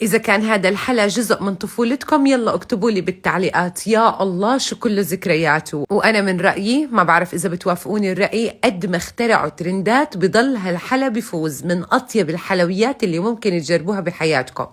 إذا كان هذا الحلا جزء من طفولتكم يلا اكتبوا لي بالتعليقات. يا الله شو كل ذكرياته. وأنا من رأيي، ما بعرف إذا بتوافقوني الرأي، قد ما اخترعوا ترندات بضل هالحلا بفوز من أطيب الحلويات اللي ممكن تجربوها بحياتكم.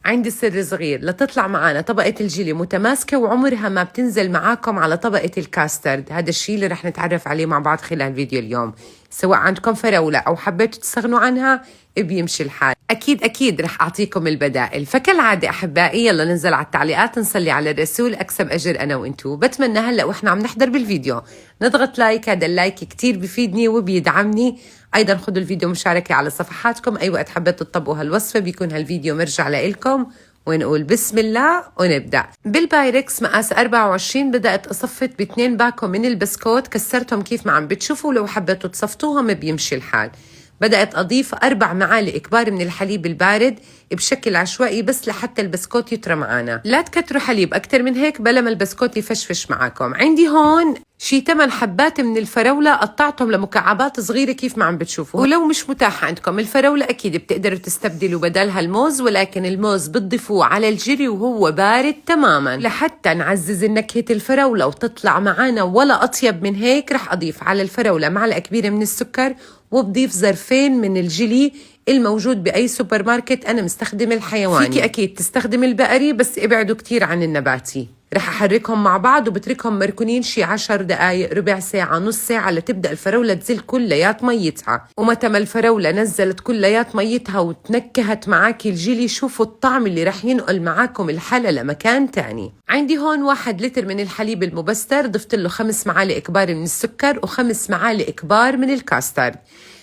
عندي سر صغير، لتطلع معانا طبقة الجيلي متماسكة وعمرها ما بتنزل معاكم على طبقة الكاسترد. هذا الشيء اللي رح نتعرف عليه مع بعض خلال الفيديو اليوم. سواء عندكم فراولة أو حبيتوا تستغنوا عنها بيمشي الحال. أكيد رح أعطيكم البدائل. فكالعادة أحبائي يلا ننزل على التعليقات، نصلي على الرسول، أكسب أجر أنا وإنتو. بتمنى هلأ وإحنا عم نحضر بالفيديو نضغط لايك، هذا اللايك كتير بفيدني وبيدعمني. أيضا خذوا الفيديو مشاركة على صفحاتكم، أي وقت حبيتوا تطبقوا هالوصفة بيكون هالفيديو مرجع لإلكم. ونقول بسم الله ونبدأ. بالبايركس مقاس 24 بدأت أصفت ب2 باكو من البسكوت، كسرتهم كيف ما عم بتشوفوا، لو حبيتوا تصفطوهم بيمشي الحال. بدأت أضيف 4 معالق كبار من الحليب البارد بشكل عشوائي بس لحتى البسكوت يطرى معنا. لا تكتروا حليب أكتر من هيك بلا ما البسكوت يفشفش معاكم. عندي هون شي 8 حبات من الفراولة، قطعتهم لمكعبات صغيرة كيف ما عم بتشوفوا. ولو مش متاحة عندكم الفراولة أكيد بتقدروا تستبدلوا بدلها الموز، ولكن الموز بتضيفوه على الجيلي وهو بارد تماما لحتى نعزز نكهة الفراولة وتطلع معنا ولا أطيب من هيك. رح أضيف على الفراولة معلقة كبيرة من السكر، وبضيف ظرفين من الجيلي الموجود بأي سوبر ماركت. أنا مستخدم الحيواني، فيكي أكيد تستخدم البقري بس ابعدوا كتير عن النباتي. رح أحركهم مع بعض وبتركهم مركونين شي 10 دقايق، ربع ساعة، نص ساعة، لتبدأ الفراولة تزل كليات ميتها. ومتى ما الفراولة نزلت كليات ميتها وتنكهت معاكي الجيلي، شوفوا الطعم اللي رح ينقل معاكم الحلا لمكان تاني. عندي هون 1 لتر من الحليب المبستر، ضفت له 5 معالق كبار من السكر و5 معالق كبار من الكاسترد.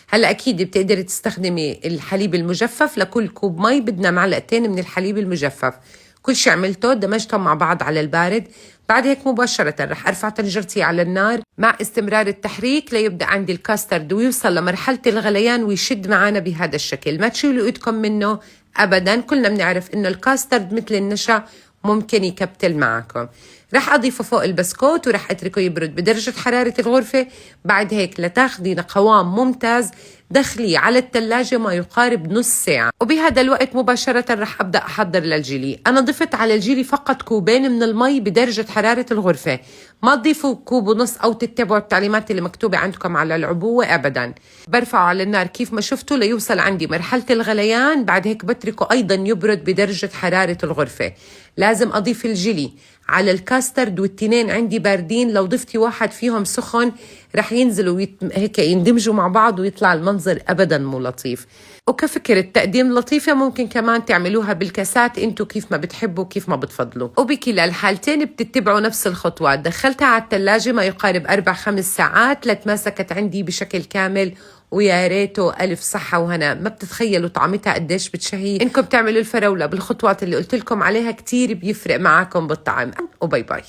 هلا اكيد بتقدري تستخدمي الحليب المجفف، لكل كوب مي بدنا معلقتين من الحليب المجفف. كل شي عملته دمجتهم مع بعض على البارد. بعد هيك مباشرة رح ارفع طنجرتي على النار مع استمرار التحريك ليبدأ عندي الكاسترد ويوصل لمرحلة الغليان ويشد معنا بهذا الشكل. ما تشيلوا ايدكم منه ابدا، كلنا بنعرف انه الكاسترد مثل النشا ممكن يكبتل معكم. رح أضيفه فوق البسكوت ورح أتركه يبرد بدرجة حرارة الغرفة. بعد هيك لتاخدي قوام ممتاز دخليه على الثلاجة ما يقارب نص ساعة. وبهذا الوقت مباشرة رح أبدأ أحضر للجيلي. أنا ضفت على الجيلي فقط كوبين من المي بدرجة حرارة الغرفة، ما تضيفوا كوب ونص أو تتبعوا التعليمات اللي مكتوبة عندكم على العبوة أبدا. برفعه على النار كيف ما شفتوا ليوصل عندي مرحلة الغليان. بعد هيك بتركه أيضا يبرد بدرجة حرارة الغرفة. لازم أضيف الجيلي على الكاسترد والتنين عندي باردين، لو ضفتي واحد فيهم سخن رح ينزلوا هيك يندمجوا مع بعض ويطلع المنظر أبدا مو لطيف. وكفكرة تقديم لطيفة ممكن كمان تعملوها بالكاسات انتو كيف ما بتحبوا كيف ما بتفضلوا. وبكلا الحالتين بتتبعوا نفس الخطوات. دخلتها على الثلاجة ما يقارب 4-5 ساعات لتماسكت عندي بشكل كامل، ويا ريته ألف صحة وهنا. ما بتتخيلوا طعمتها قديش بتشهي. إنكم بتعملوا الفراولة بالخطوات اللي قلت لكم عليها كتير بيفرق معاكم بالطعم. وباي باي.